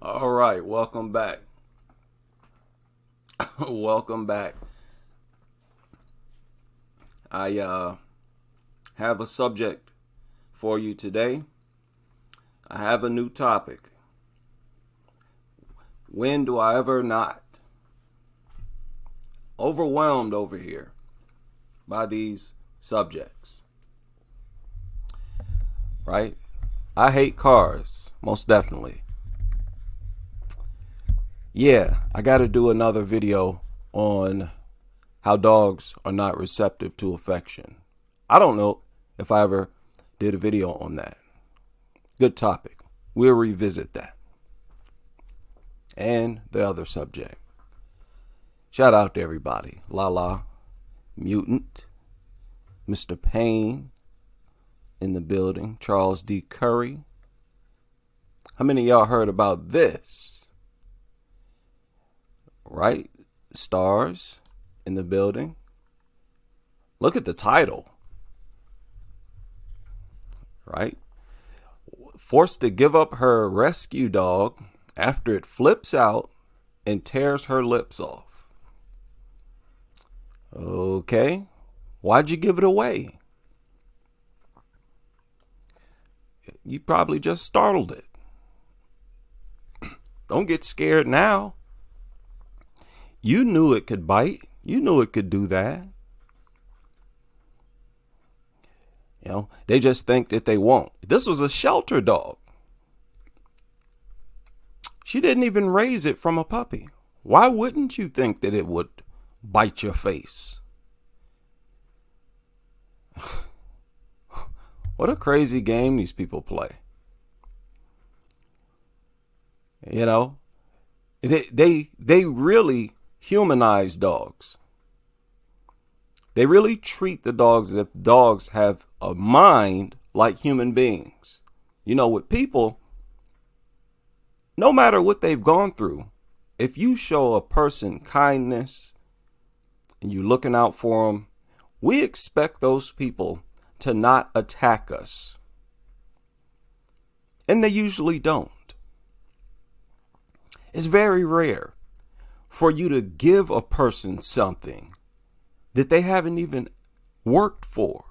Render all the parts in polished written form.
All right, welcome back. Welcome back. I have a subject for you today. I have a new topic. When do I ever not? Overwhelmed over here by these subjects. Right? I hate cars, most definitely. Yeah, I got to do another video on how dogs are not receptive to affection. I don't know if I ever did a video on that. Good topic. We'll revisit that. And the other subject. Shout out to everybody. Lala, Mutant, Mr. Payne in the building, Charles D. Curry. How many of y'all heard about this? Right? Stars in the building. Look at the title. Right? Forced to give up her rescue dog after it flips out and tears her lips off. Okay. Why'd you give it away? You probably just startled it. Don't get scared now. You knew it could bite. You knew it could do that. You know, they just think that they won't. This was a shelter dog. She didn't even raise it from a puppy. Why wouldn't you think that it would bite your face? What a crazy game these people play. You know, they really humanize dogs. They really treat the dogs as if dogs have a mind like human beings. You know, with people, no matter what they've gone through, if you show a person kindness and you're looking out for them, we expect those people to not attack us. And they usually don't. It's very rare for you to give a person something that they haven't even worked for.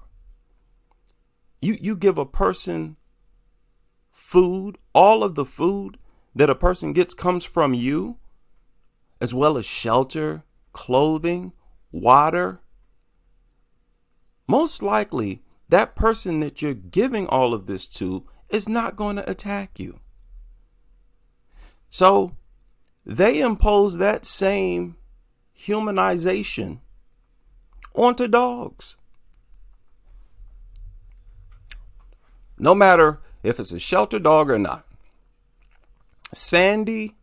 You give a person food, all of the food that a person gets comes from you, as well as shelter, clothing, water. Most likely, that person that you're giving all of this to is not going to attack you. So they impose that same humanization onto dogs. No matter if it's a shelter dog or not. Sandy,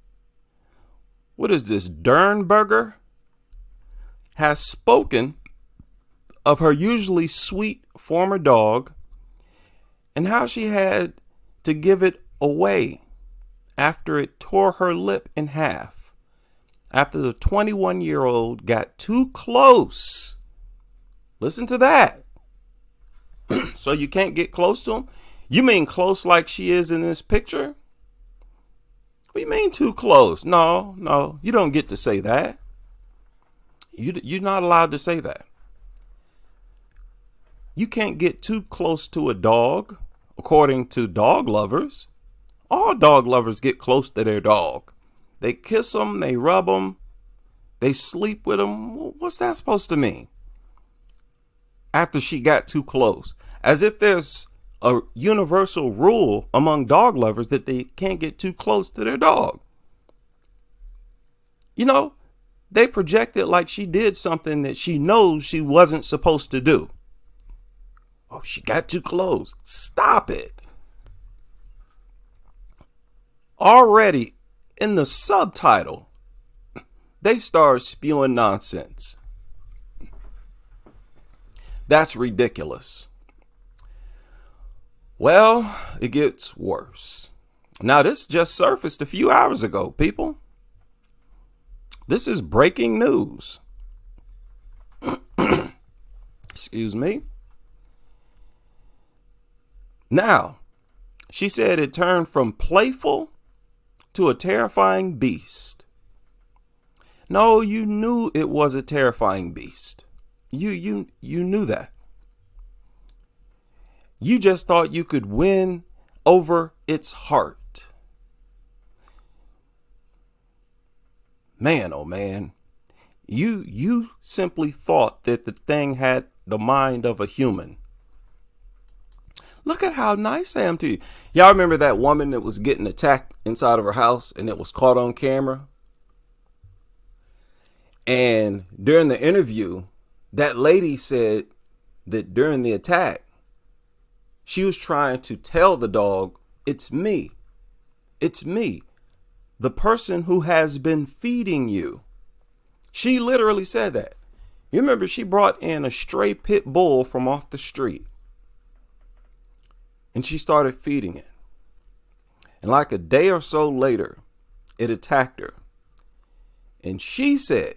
what is this, Dernberger, has spoken of her usually sweet former dog and how she had to give it away after it tore her lip in half, after the 21-year-old got too close. Listen to that. So you can't get close to him? You mean close like she is in this picture? What do you mean too close? No, you don't get to say that. You're not allowed to say that. You can't get too close to a dog, according to dog lovers. All dog lovers get close to their dog. They kiss them, they rub them, they sleep with them. What's that supposed to mean? After she got too close. As if there's a universal rule among dog lovers that they can't get too close to their dog. You know, they project it like she did something that she knows she wasn't supposed to do. Oh, she got too close. Stop it. Already in the subtitle, they start spewing nonsense. That's ridiculous. Well, it gets worse. Now, this just surfaced a few hours ago, people. This is breaking news. Excuse me. Now, she said it turned from playful to a terrifying beast. No, you knew it was a terrifying beast. You knew that. You just thought you could win over its heart. Man, oh man. You simply thought that the thing had the mind of a human. Look at how nice I am to you. Y'all remember that woman that was getting attacked inside of her house and it was caught on camera? And during the interview, that lady said that during the attack, she was trying to tell the dog, it's me. It's me, the person who has been feeding you. She literally said that. You remember she brought in a stray pit bull from off the street. And she started feeding it. And like a day or so later, it attacked her. And she said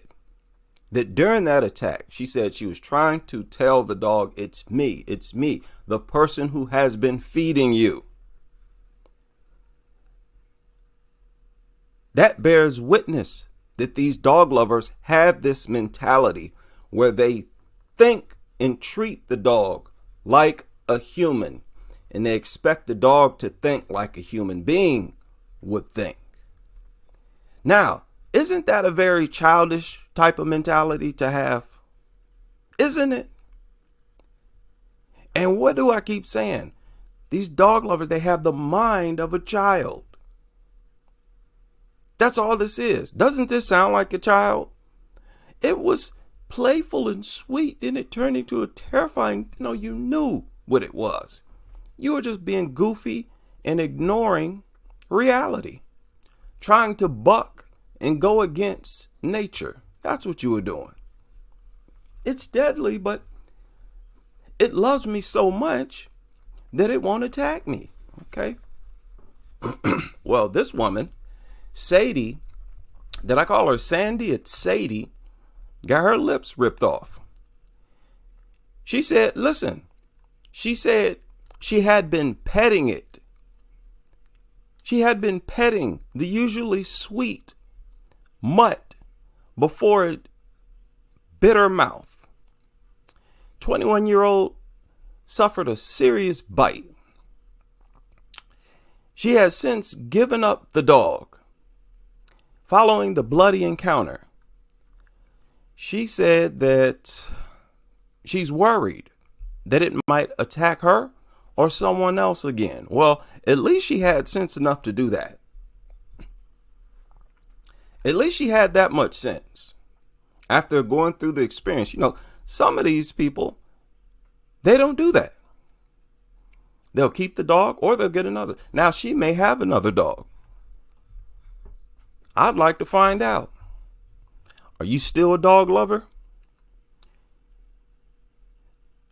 that during that attack, she said she was trying to tell the dog, it's me, the person who has been feeding you. That bears witness that these dog lovers have this mentality where they think and treat the dog like a human. And they expect the dog to think like a human being would think. Now, isn't that a very childish type of mentality to have? Isn't it? And what do I keep saying? These dog lovers, they have the mind of a child. That's all this is. Doesn't this sound like a child? It was playful and sweet, then it turned into a terrifying, you knew what it was. You were just being goofy and ignoring reality, trying to buck and go against nature. That's what you were doing. It's deadly, but it loves me so much that it won't attack me. Okay. Well, this woman, Sadie, did I call her Sandy? It's Sadie, got her lips ripped off. She said, listen, she said she had been petting it. She had been petting the usually sweet mutt before it bit her mouth. 21-year-old suffered a serious bite. She has since given up the dog following the bloody encounter. She said that she's worried that it might attack her or someone else again. Well, at least she had sense enough to do that. At least she had that much sense after going through the experience. Some of these people, they don't do that. They'll keep the dog or they'll get another. Now, she may have another dog. I'd like to find out. Are you still a dog lover?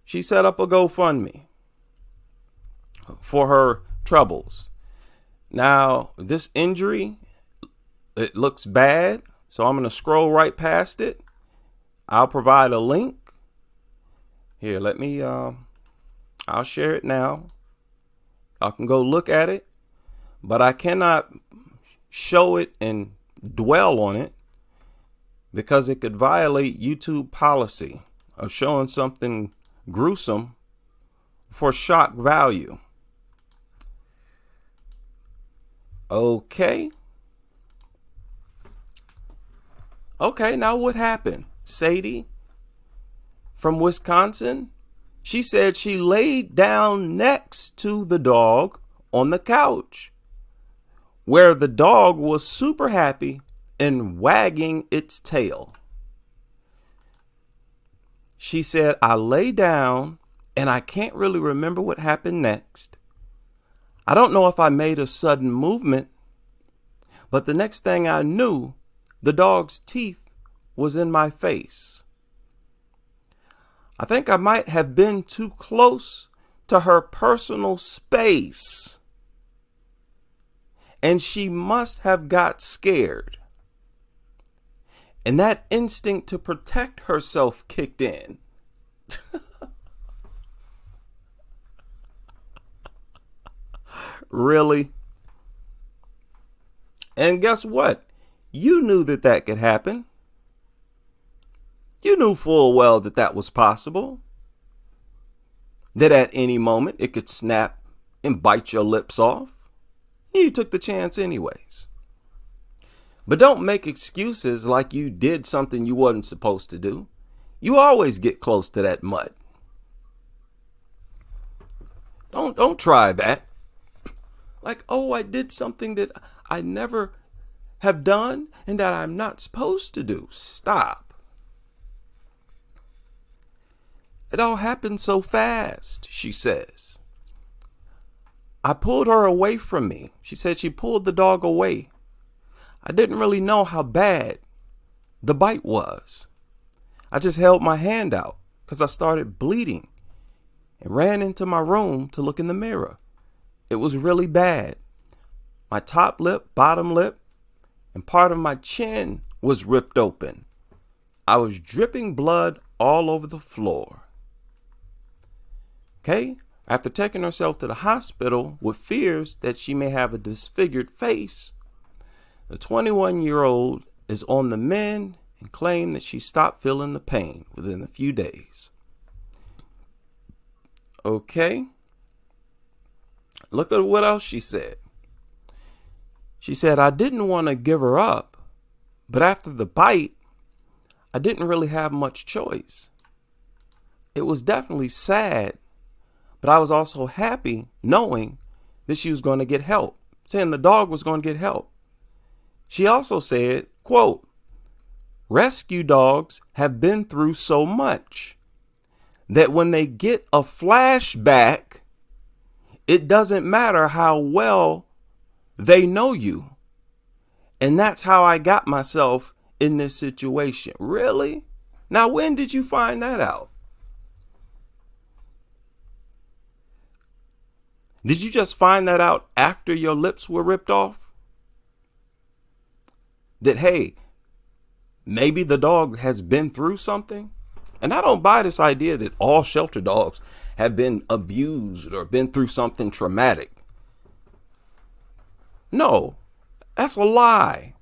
She set up a GoFundMe for her troubles. Now, this injury, it looks bad, so I'm going to scroll right past it. I'll provide a link. Here, let me, I'll share it now. I can go look at it, but I cannot show it and dwell on it because it could violate YouTube policy of showing something gruesome for shock value. Okay. Okay, now what happened? Sadie from Wisconsin, she said she laid down next to the dog on the couch where the dog was super happy and wagging its tail. She said, I lay down and I can't really remember what happened next. I don't know if I made a sudden movement, but the next thing I knew, the dog's teeth was in my face. I think I might have been too close to her personal space, and she must have got scared. And that instinct to protect herself kicked in. Really? And guess what? You knew that that could happen. You knew full well that that was possible. That at any moment it could snap and bite your lips off. You took the chance anyways. But don't make excuses like you did something you wasn't supposed to do. You always get close to that mud. Don't try that. Like, oh, I did something that I never have done and that I'm not supposed to do. Stop. It all happened so fast, she says. I pulled her away from me. She said she pulled the dog away. I didn't really know how bad the bite was. I just held my hand out because I started bleeding and ran into my room to look in the mirror. It was really bad. My top lip, bottom lip, and part of my chin was ripped open. I was dripping blood all over the floor. Okay? After taking herself to the hospital with fears that she may have a disfigured face, the 21-year-old is on the mend and claimed that she stopped feeling the pain within a few days. Okay? Look at what else she said. She said, I didn't want to give her up, but after the bite, I didn't really have much choice. It was definitely sad, but I was also happy knowing that she was going to get help, saying the dog was going to get help. She also said, quote, rescue dogs have been through so much that when they get a flashback, it doesn't matter how well they know you. And that's how I got myself in this situation. Really? Now, when did you find that out? Did you just find that out after your lips were ripped off? That, hey, maybe the dog has been through something? And I don't buy this idea that all shelter dogs have been abused or been through something traumatic. No, that's a lie.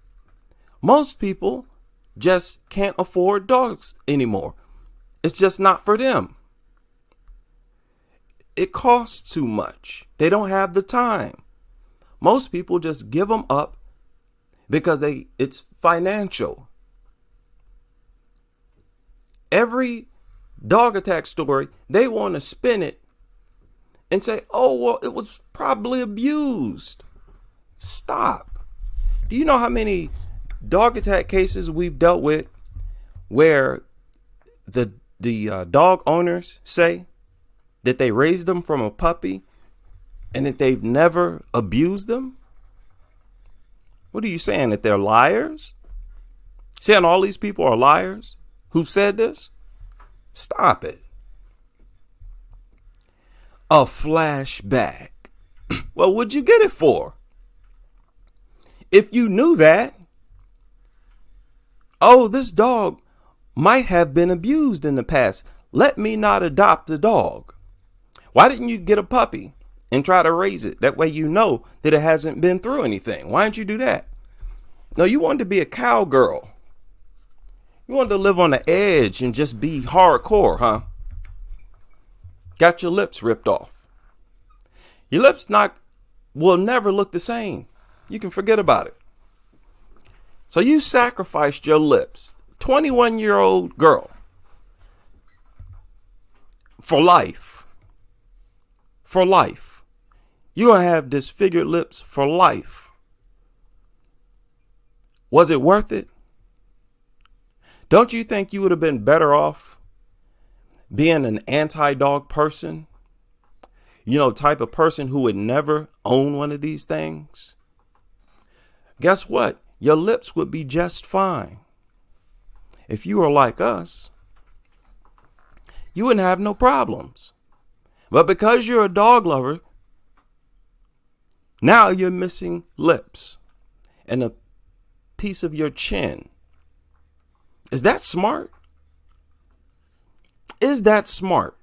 Most people just can't afford dogs anymore. It's just not for them. It costs too much. They don't have the time. Most people just give them up because it's financial. Every dog attack story, they want to spin it and say, oh, well, it was probably abused. Stop. Do you know how many dog attack cases we've dealt with where the dog owners say that they raised them from a puppy and that they've never abused them? What are you saying, that they're liars? Saying all these people are liars who've said this? Stop it. A flashback. Well, what'd you get it for? If you knew that, oh, this dog might have been abused in the past. Let me not adopt the dog. Why didn't you get a puppy and try to raise it? That way you know that it hasn't been through anything. Why didn't you do that? No, you wanted to be a cowgirl. You wanted to live on the edge and just be hardcore, huh? Got your lips ripped off. Your lips will never look the same. You can forget about it. So you sacrificed your lips, 21-year-old girl, for life. For life. You're going to have disfigured lips for life. Was it worth it? Don't you think you would have been better off being an anti-dog person? You know, type of person who would never own one of these things? Guess what? Your lips would be just fine. If you were like us, you wouldn't have no problems. But because you're a dog lover, now you're missing lips and a piece of your chin. Is that smart? Is that smart?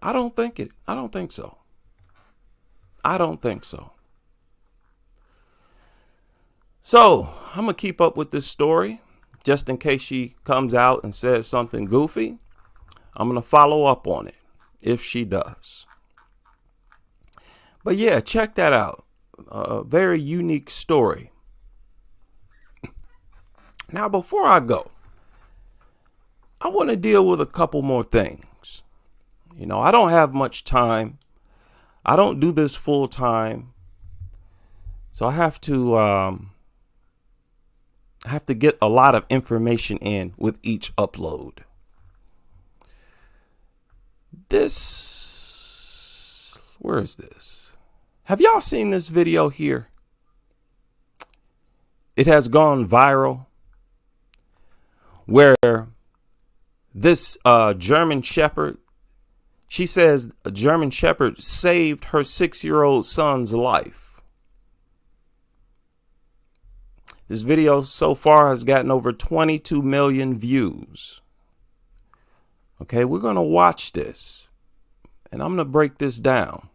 I don't think so. I don't think so. So I'm going to keep up with this story just in case she comes out and says something goofy. I'm going to follow up on it if she does. But yeah, check that out. A very unique story. Now, before I go, I want to deal with a couple more things. You know, I don't have much time. I don't do this full time. So I have to get a lot of information in with each upload. Where is this? Have y'all seen this video here? It has gone viral where this German Shepherd, she says a German Shepherd saved her 6-year-old son's life. This video so far has gotten over 22 million views. Okay, we're going to watch this and I'm going to break this down.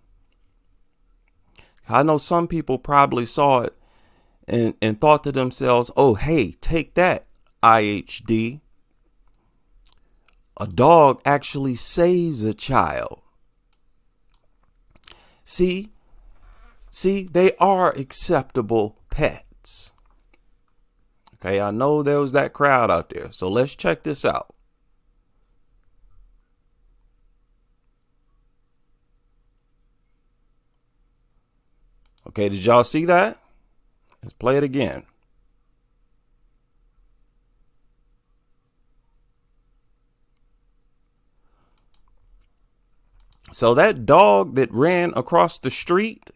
I know some people probably saw it and thought to themselves, oh, hey, take that, IHD. A dog actually saves a child. See, they are acceptable pets. Okay, I know there was that crowd out there. So let's check this out. Okay, did y'all see that? Let's play it again. So that dog that ran across the street,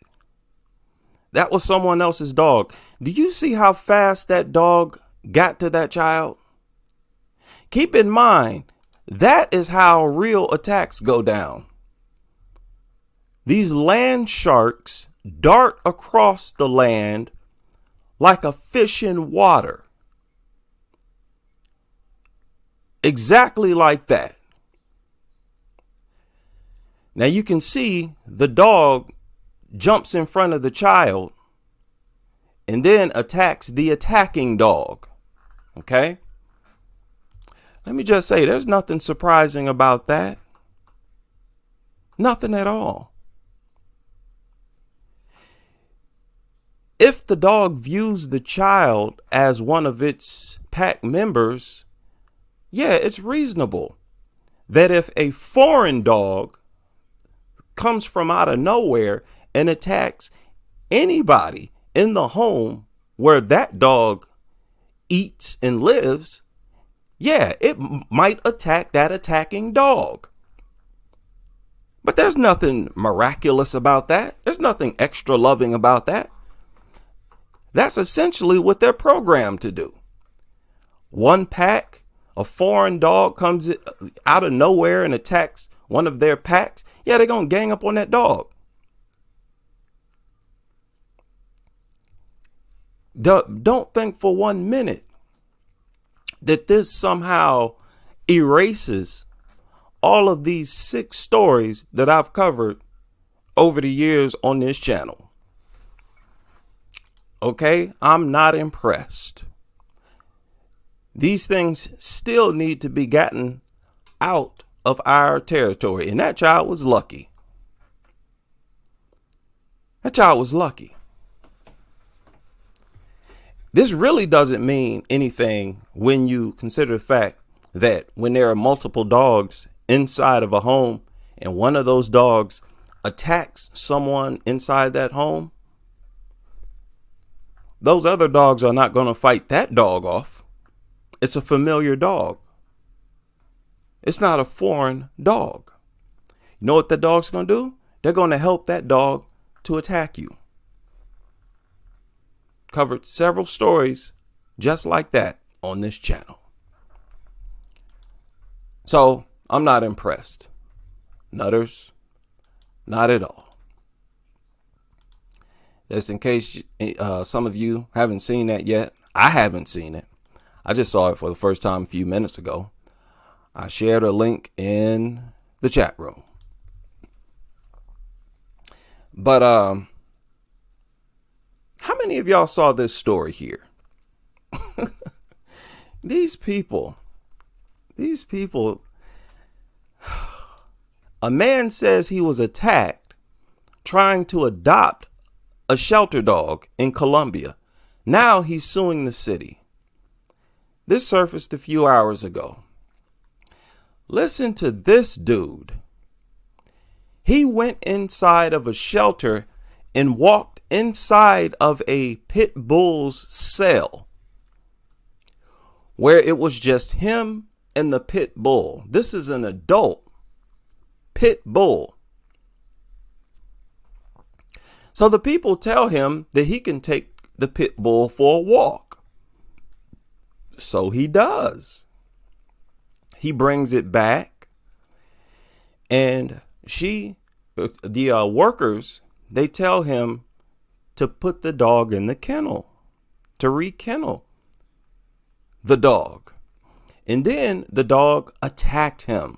that was someone else's dog. Do you see how fast that dog got to that child? Keep in mind, that is how real attacks go down. These land sharks dart across the land like a fish in water. Exactly like that. Now you can see the dog jumps in front of the child and then attacks the attacking dog. Okay? Let me just say, there's nothing surprising about that. Nothing at all. If the dog views the child as one of its pack members, yeah, it's reasonable that if a foreign dog comes from out of nowhere and attacks anybody in the home where that dog eats and lives, yeah, it might attack that attacking dog. But there's nothing miraculous about that. There's nothing extra loving about that. That's essentially what they're programmed to do. One pack, a foreign dog comes out of nowhere and attacks one of their packs. Yeah, they're going to gang up on that dog. Don't think for 1 minute that this somehow erases all of these 6 stories that I've covered over the years on this channel. Okay, I'm not impressed. These things still need to be gotten out of our territory. And that child was lucky. That child was lucky. This really doesn't mean anything when you consider the fact that when there are multiple dogs inside of a home and one of those dogs attacks someone inside that home, those other dogs are not going to fight that dog off. It's a familiar dog. It's not a foreign dog. You know what the dog's going to do? They're going to help that dog to attack you. Covered several stories just like that on this channel. So I'm not impressed. Nutters, not at all. Just in case some of you haven't seen that yet, I haven't seen it. I just saw it for the first time a few minutes ago. I shared a link in the chat room. But many of y'all saw this story here? These people, a man says he was attacked trying to adopt a shelter dog in Colombia. Now he's suing the city. This surfaced a few hours ago. Listen to this dude. He went inside of a shelter and walked inside of a pit bull's cell where it was just him and the pit bull. This is an adult pit bull. So the people tell him that he can take the pit bull for a walk. So he does. He brings it back, and the workers, they tell him to put the dog in the kennel, to rekennel the dog. And then the dog attacked him,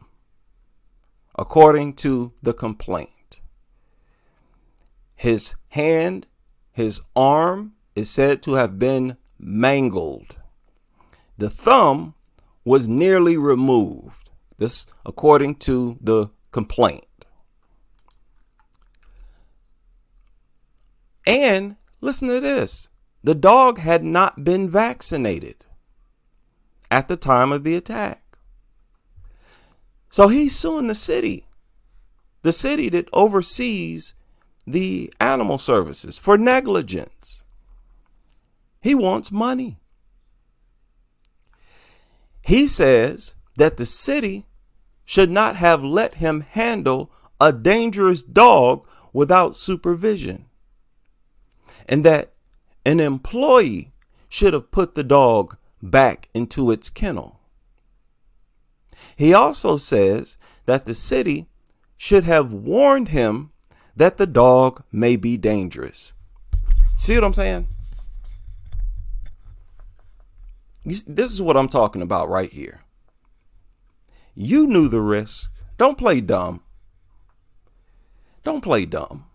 according to the complaint. His hand, his arm is said to have been mangled. The thumb was nearly removed. This, according to the complaint. And listen to this. The dog had not been vaccinated at the time of the attack. So he's suing the city that oversees the animal services, for negligence. He wants money. He says that the city should not have let him handle a dangerous dog without supervision, and that an employee should have put the dog back into its kennel. He also says that the city should have warned him that the dog may be dangerous. See what I'm saying? This is what I'm talking about right here. You knew the risk. Don't play dumb. Don't play dumb.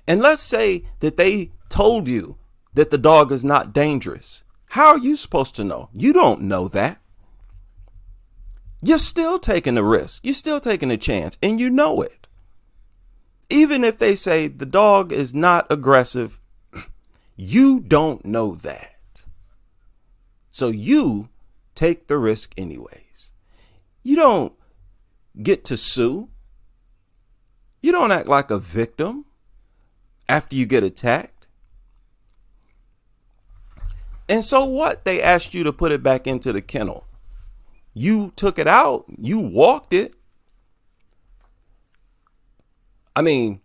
And let's say that they told you that the dog is not dangerous. How are you supposed to know? You don't know that. You're still taking the risk. You're still taking a chance, and you know it. Even if they say the dog is not aggressive, you don't know that. So you take the risk anyways. You don't get to sue. You don't act like a victim after you get attacked. And so what? They asked you to put it back into the kennel. You took it out. You walked it. I mean,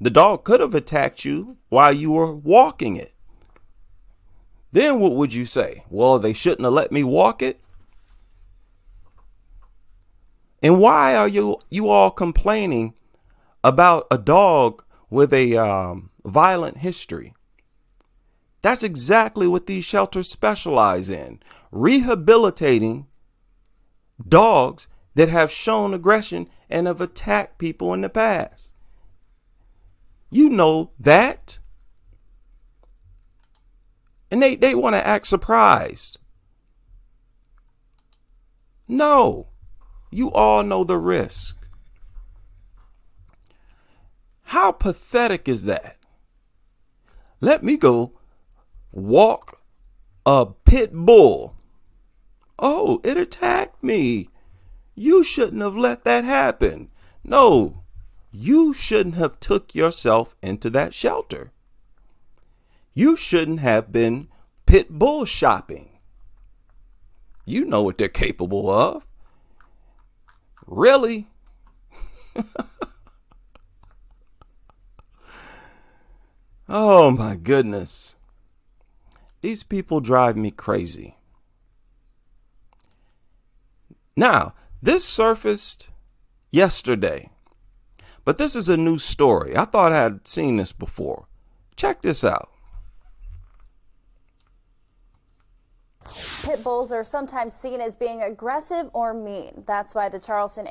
the dog could have attacked you while you were walking it. Then what would you say? Well, they shouldn't have let me walk it. And why are you all complaining about a dog with a violent history? That's exactly what these shelters specialize in. Rehabilitating dogs that have shown aggression and have attacked people in the past. You know that. And they want to act surprised. No, you all know the risk. How pathetic is that? Let me go walk a pit bull. Oh, it attacked me. You shouldn't have let that happen. No, you shouldn't have took yourself into that shelter. You shouldn't have been pit bull shopping. You know what they're capable of. Really? Oh my goodness. These people drive me crazy. Now, this surfaced yesterday, but this is a new story. I thought I had seen this before. Check this out. Pit bulls are sometimes seen as being aggressive or mean. That's why the Charleston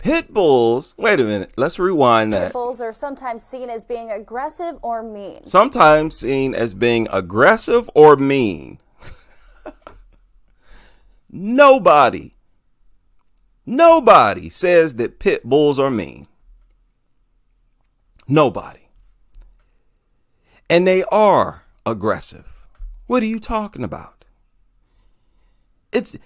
Pit bulls, wait a minute, let's rewind that. Pit bulls are sometimes seen as being aggressive or mean. Sometimes seen as being aggressive or mean. Nobody says that pit bulls are mean. Nobody. And they are aggressive. What are you talking about?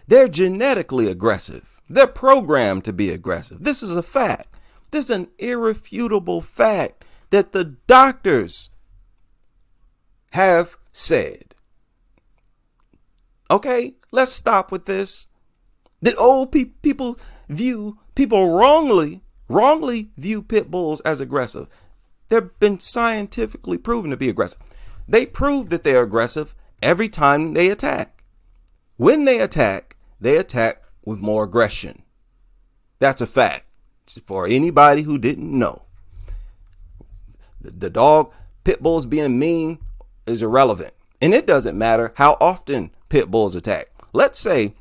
They're genetically aggressive. They're programmed to be aggressive. This is a fact. This is an irrefutable fact that the doctors have said. Okay, let's stop with this. That people wrongly view pit bulls as aggressive. They've been scientifically proven to be aggressive. They prove that they're aggressive every time they attack. When they attack with more aggression. That's a fact. For anybody who didn't know. The dog, pit bulls being mean is irrelevant. And it doesn't matter how often pit bulls attack. Let's say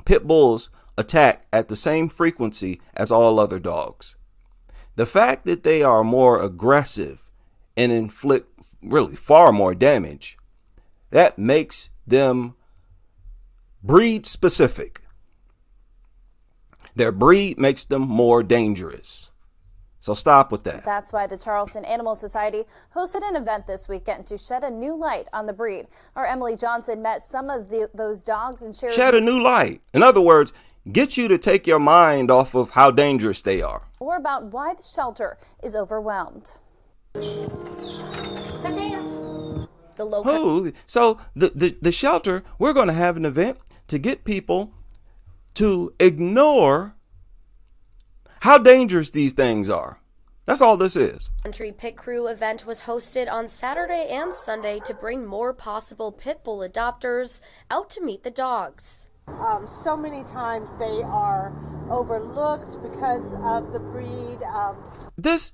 pit bulls attack at the same frequency as all other dogs. The fact that they are more aggressive and inflict really far more damage, that makes them breed specific. Their breed makes them more dangerous. So stop with that. That's why the Charleston Animal Society hosted an event this weekend to shed a new light on the breed. Our Emily Johnson met some of those dogs and shared... Shed a new light. In other words, get you to take your mind off of how dangerous they are. Or about why the shelter is overwhelmed. Potato. The local... So the shelter, we're going to have an event to get people to ignore how dangerous these things are. That's all this is. Country Pit Crew event was hosted on Saturday and Sunday to bring more possible pit bull adopters out to meet the dogs. So many times they are overlooked because of the breed. This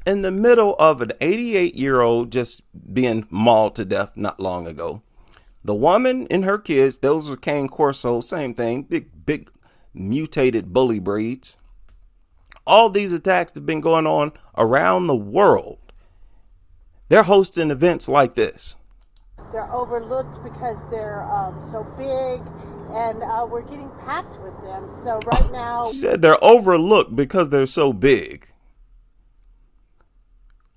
in the middle of an 88-year-old just being mauled to death not long ago. The woman and her kids, those are Cane Corso, same thing, big mutated bully breeds. All these attacks have been going on around the world. They're hosting events like this. They're overlooked because they're so big, and we're getting packed with them. So right now... She said they're overlooked because they're so big.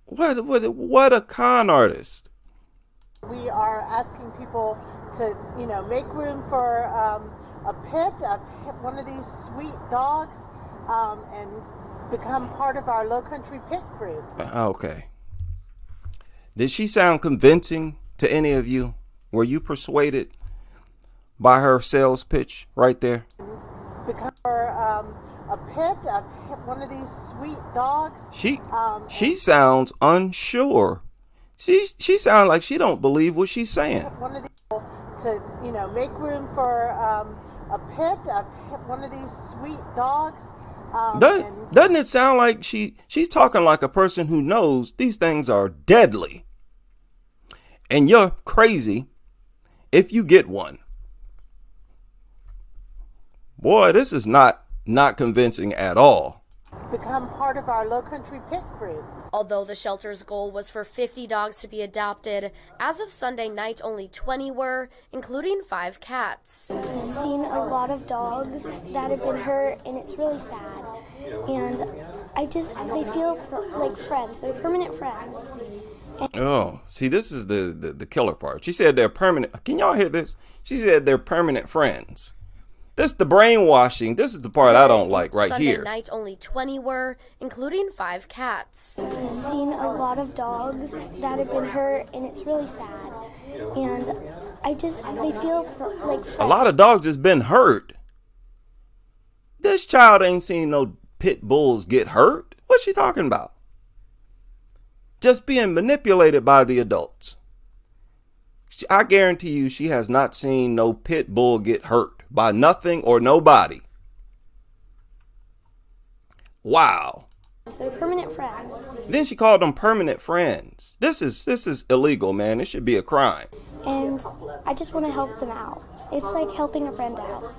What a con artist. We are asking people to, make room for a pit, one of these sweet dogs, and become part of our Low Country Pit Crew. Okay. Did she sound convincing to any of you? Were you persuaded by her sales pitch right there? Become a pit, one of these sweet dogs. She sounds unsure. She sounds like she don't believe what she's saying. One of these to make room for a pit, one of these sweet dogs. Doesn't it sound like she's talking like a person who knows these things are deadly, and you're crazy if you get one? Boy, this is not convincing at all. Become part of our Low Country Pit Crew. Although the shelter's goal was for 50 dogs to be adopted, as of Sunday night, only 20 were, including 5 cats. I've seen a lot of dogs that have been hurt, and it's really sad. And they feel like friends. They're permanent friends. Oh, see, this is the killer part. She said they're permanent. Can y'all hear this? She said they're permanent friends. This is the brainwashing. This is the part I don't like right Sunday here. Sunday night, only 20 were, including 5 cats. I've seen a lot of dogs that have been hurt, and it's really sad. And they feel like friends. A lot of dogs has been hurt. This child ain't seen no pit bulls get hurt. What's she talking about? Just being manipulated by the adults. I guarantee you she has not seen no pit bull get hurt by nothing or nobody. Wow. They're permanent friends. Then she called them permanent friends. This is illegal, man. It should be a crime. And I just want to help them out. It's like helping a friend out.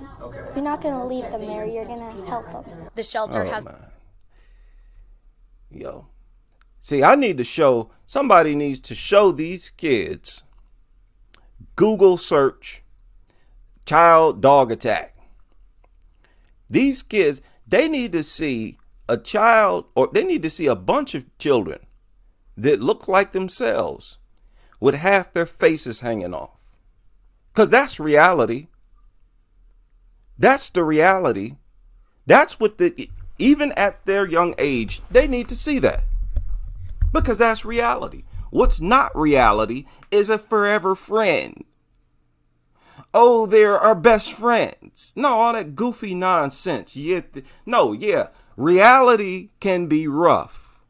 You're not going to leave them there. You're going to help them. The shelter has... Man. Yo. See, somebody needs to show these kids, Google search child dog attack. These kids, they need to see a child, or they need to see a bunch of children that look like themselves with half their faces hanging off. Because that's reality. That's the reality. That's what even at their young age, they need to see that. Because that's reality. What's not reality is a forever friend. Oh, they're our best friends. No, all that goofy nonsense. Reality can be rough.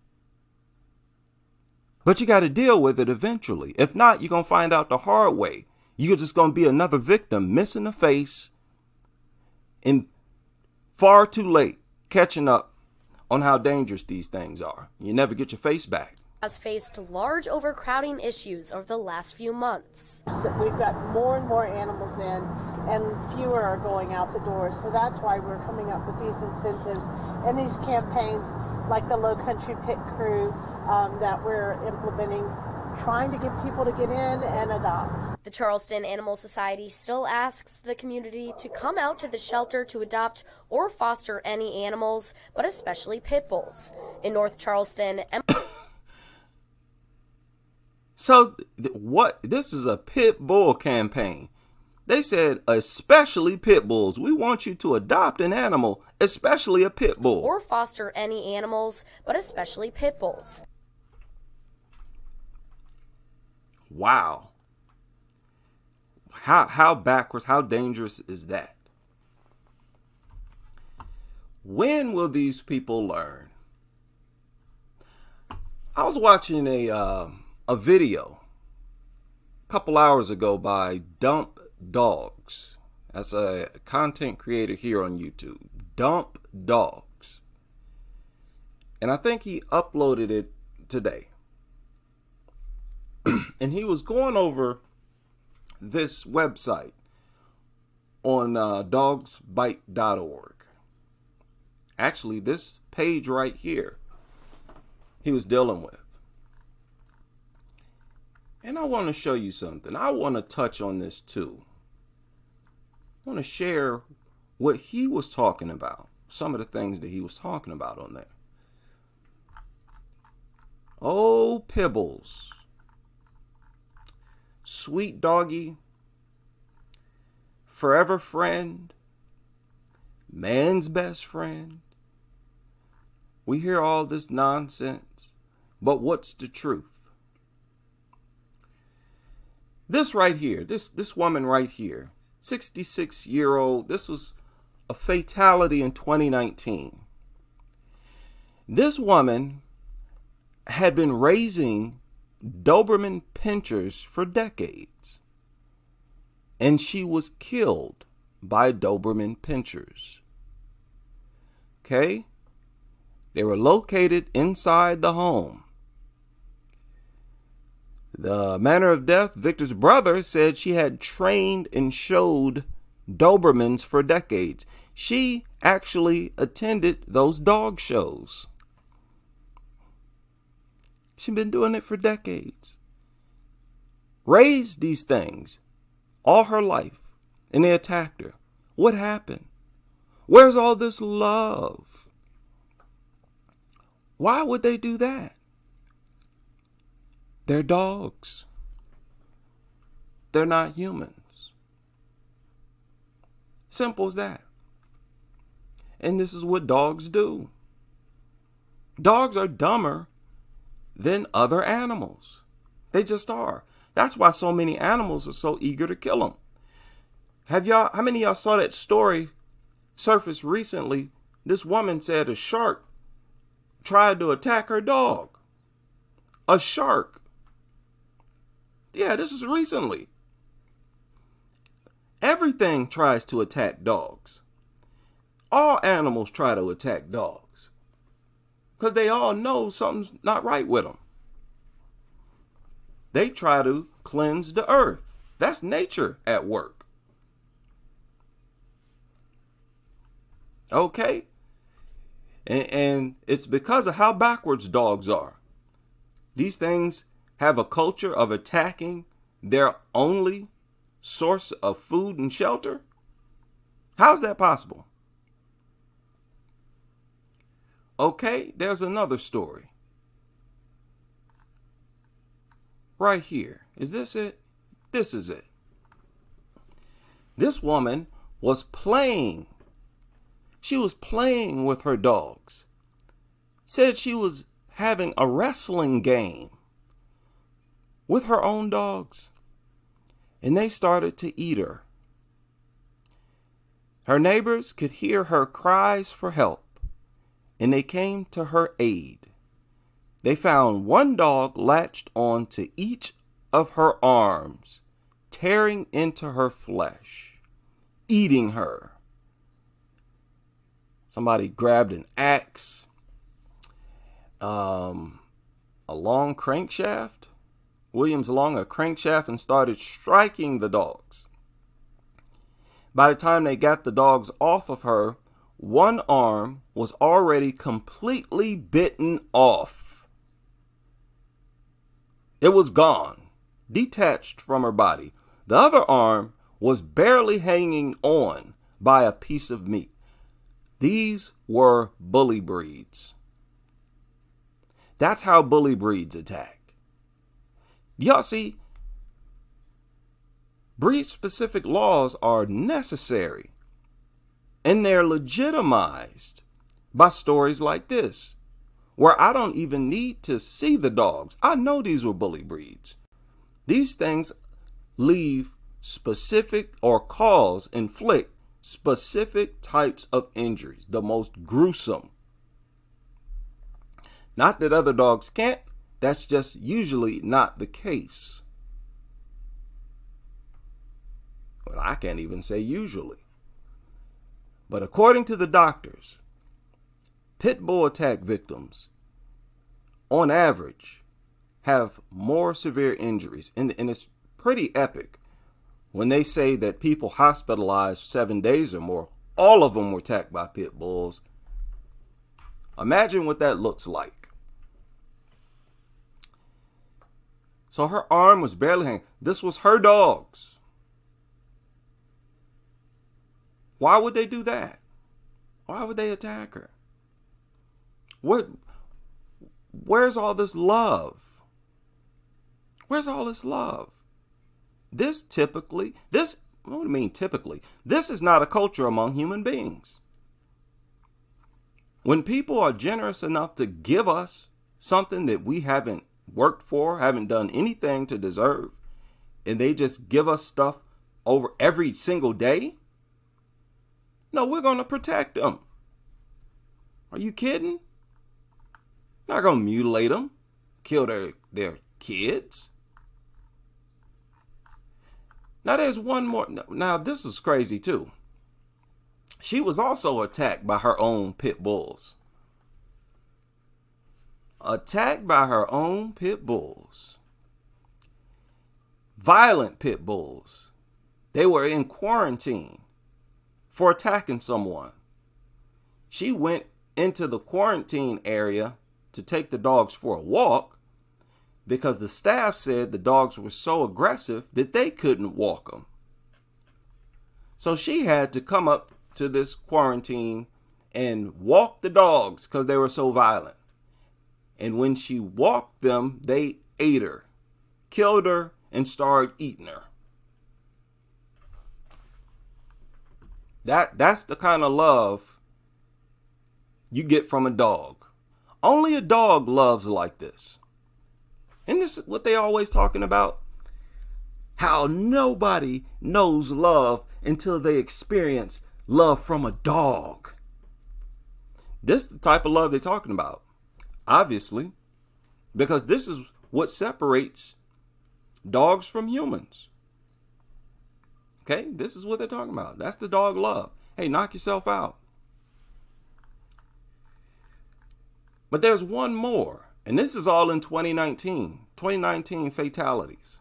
But you got to deal with it eventually. If not, you're going to find out the hard way. You're just going to be another victim, missing a face, and far too late catching up on how dangerous these things are. You never get your face back. Has faced large overcrowding issues over the last few months. We've got more and more animals in, and fewer are going out the door. So that's why we're coming up with these incentives and these campaigns like the Low Country Pit Crew that we're implementing, trying to get people to get in and adopt. The Charleston Animal Society still asks the community to come out to the shelter to adopt or foster any animals, but especially pit bulls. In North Charleston, So this is a pit bull campaign. They said, especially pit bulls. We want you to adopt an animal, especially a pit bull. Or foster any animals, but especially pit bulls. Wow. How backwards, how dangerous is that? When will these people learn? I was watching a video a couple hours ago by Dump Dogs. That's a content creator here on YouTube. Dump Dogs. And I think he uploaded it today. And he was going over this website on dogsbite.org. Actually, this page right here he was dealing with. And I want to show you something. I want to touch on this too. I want to share what he was talking about. Some of the things that he was talking about on there. Oh, Pibbles. Sweet doggy. Forever friend. Man's best friend. We hear all this nonsense. But what's the truth? This right here, this woman right here, 66-year-old, this was a fatality in 2019. This woman had been raising Doberman pinschers for decades, and she was killed by Doberman pinschers. Okay? They were located inside the home. The manner of death, Victor's brother said she had trained and showed Dobermans for decades. She actually attended those dog shows. She'd been doing it for decades. Raised these things all her life, and they attacked her. What happened? Where's all this love? Why would they do that? They're dogs. They're not humans. Simple as that. And this is what dogs do. Dogs are dumber than other animals. They just are. That's why so many animals are so eager to kill them. How many of y'all saw that story surface recently? This woman said a shark tried to attack her dog. A shark. Yeah, this is recently. Everything tries to attack dogs. All animals try to attack dogs. Because they all know something's not right with them. They try to cleanse the earth. That's nature at work. Okay? And it's because of how backwards dogs are. These things have a culture of attacking their only source of food and shelter. How's that possible? Okay, there's another story. Right here. Is this it? This is it. This woman was playing. She was playing with her dogs. Said she was having a wrestling game with her own dogs. And they started to eat her. Her neighbors could hear her cries for help, and they came to her aid. They found one dog latched on to each of her arms, tearing into her flesh, eating her. Somebody grabbed an axe, a long crankshaft, Williams along a crankshaft, and started striking the dogs. By the time they got the dogs off of her, one arm was already completely bitten off. It was gone, detached from her body. The other arm was barely hanging on by a piece of meat. These were bully breeds. That's how bully breeds attack. Y'all see, breed-specific laws are necessary, and they're legitimized by stories like this, where I don't even need to see the dogs. I know these were bully breeds. These things leave specific or inflict specific types of injuries, the most gruesome. Not that other dogs can't, that's just usually not the case. Well, I can't even say usually. But according to the doctors, pit bull attack victims, on average, have more severe injuries. And it's pretty epic when they say that people hospitalized 7 days or more, all of them were attacked by pit bulls. Imagine what that looks like. So her arm was barely hanging. This was her dogs. Why would they do that? Why would they attack her? Where's all this love? Where's all this love? This what do I mean typically? This is not a culture among human beings. When people are generous enough to give us something that we haven't worked for, haven't done anything to deserve, and they just give us stuff over every single day, no, we're going to protect them. Are you kidding? Not going to mutilate them, kill their kids. Now there's one more. Now this is crazy too. She was also attacked by her own pit bulls. Attacked by her own pit bulls. Violent pit bulls. They were in quarantine for attacking someone. She went into the quarantine area to take the dogs for a walk because the staff said the dogs were so aggressive that they couldn't walk them. So she had to come up to this quarantine and walk the dogs because they were so violent. And when she walked them, they ate her, killed her, and started eating her. That's the kind of love you get from a dog. Only a dog loves like this. And this is what they always talking about. How nobody knows love until they experience love from a dog. This is the type of love they're talking about. Obviously, because this is what separates dogs from humans. Okay, this is what they're talking about. That's the dog love. Hey, knock yourself out. But there's one more, and this is all in 2019 fatalities.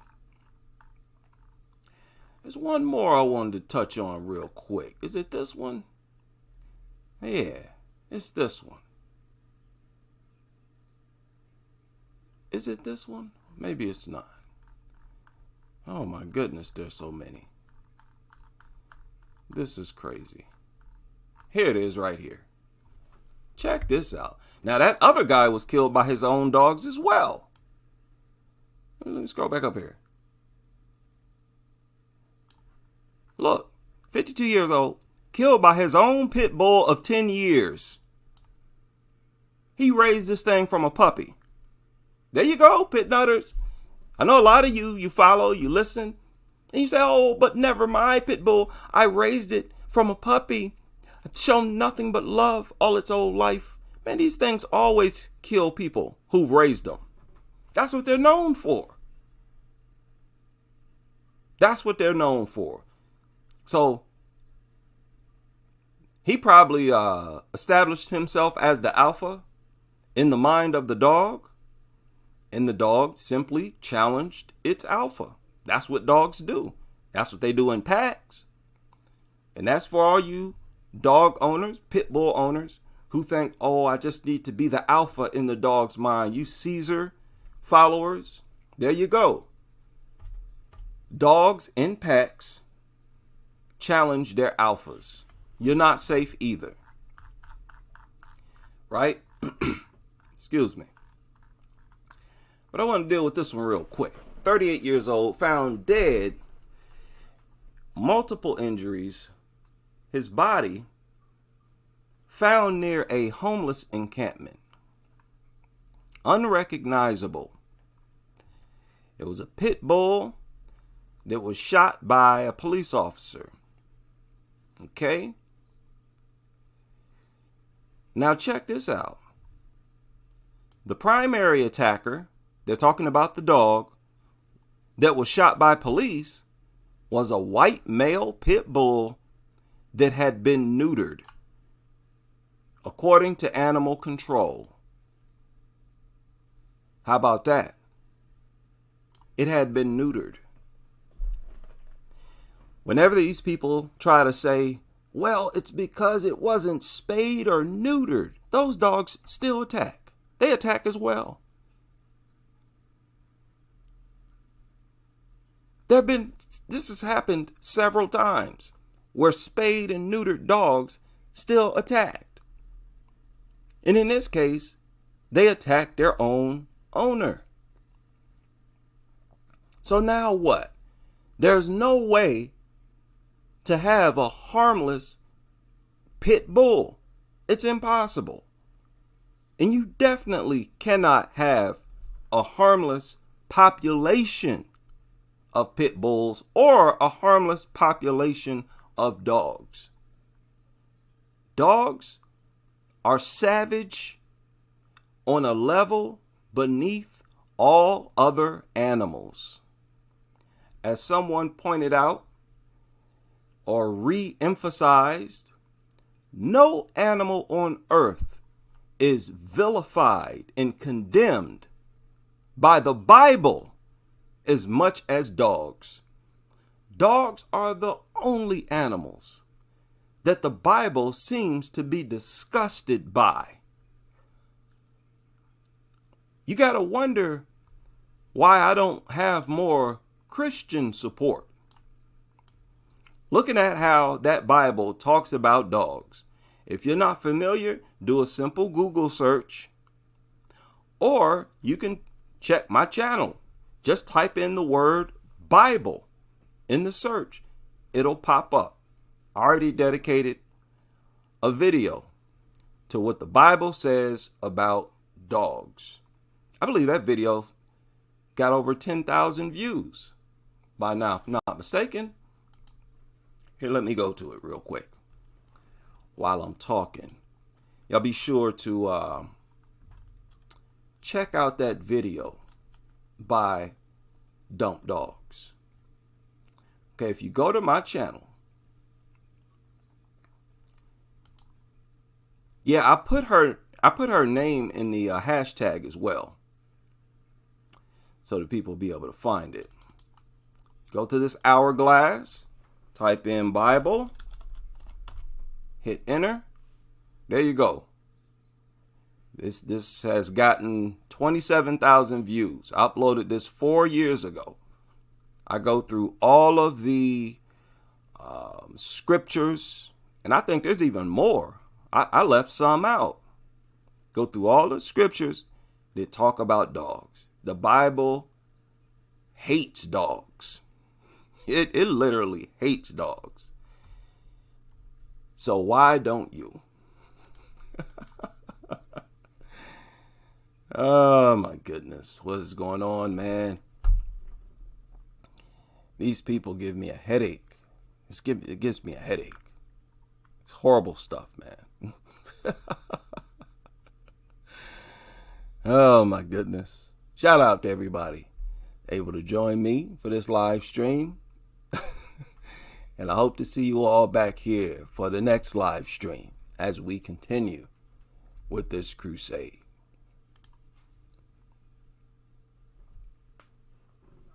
There's one more I wanted to touch on real quick. Is it this one? Yeah, it's this one. Is it this one? Maybe it's not. Oh my goodness, there's so many. This is crazy. Here it is right here. Check this out. Now that other guy was killed by his own dogs as well. Let me scroll back up here. Look, 52 years old, killed by his own pit bull of 10 years. He raised this thing from a puppy. There you go, pit nutters. I know a lot of you follow, you listen, and you say, oh, but never mind, pit bull. I raised it from a puppy. I've shown nothing but love all its old life. Man, these things always kill people who've raised them. That's what they're known for. That's what they're known for. So he probably established himself as the alpha in the mind of the dog, and the dog simply challenged its alpha. That's what dogs do. That's what they do in packs. And that's for all you dog owners, pit bull owners, who think, oh, I just need to be the alpha in the dog's mind. You Caesar followers, there you go. Dogs in packs challenge their alphas. You're not safe either. Right? Excuse me. But I want to deal with this one real quick. 38 years old, found dead, multiple injuries, his body found near a homeless encampment. Unrecognizable. It was a pit bull that was shot by a police officer. Okay? Now check this out. The primary attacker, they're talking about the dog, that was shot by police was a white male pit bull that had been neutered, according to animal control. How about that? It had been neutered. Whenever these people try to say, well, it's because it wasn't spayed or neutered, those dogs still attack. They attack as well. This has happened several times where spayed and neutered dogs still attacked. And in this case, they attacked their own owner. So now what? There's no way to have a harmless pit bull. It's impossible. And you definitely cannot have a harmless population of pit bulls or a harmless population of dogs. Dogs are savage on a level beneath all other animals. As someone pointed out or re-emphasized, no animal on earth is vilified and condemned by the Bible as much as dogs. Dogs are the only animals that the Bible seems to be disgusted by. You got to wonder why I don't have more Christian support. Looking at how that Bible talks about dogs. If you're not familiar, do a simple Google search, or you can check my channel. Just type in the word Bible in the search. It'll pop up. I already dedicated a video to what the Bible says about dogs. I believe that video got over 10,000 views by now, if not mistaken. Here, let me go to it real quick while I'm talking. Y'all be sure to check out that video by Dump Dogs. Okay, if you go to my channel, yeah, I put her name in the hashtag as well, so that people will be able to find it. Go to this hourglass, type in Bible, hit enter. There you go. This has gotten 27,000 views. I uploaded this 4 years ago. I go through all of the scriptures, and I think there's even more. I left some out. Go through all the scriptures that talk about dogs. The Bible hates dogs. It literally hates dogs. So why don't you? Oh my goodness. What is going on, man? These people give me a headache. It gives me a headache. It's horrible stuff, man. Oh my goodness. Shout out to everybody able to join me for this live stream. And I hope to see you all back here for the next live stream as we continue with this crusade.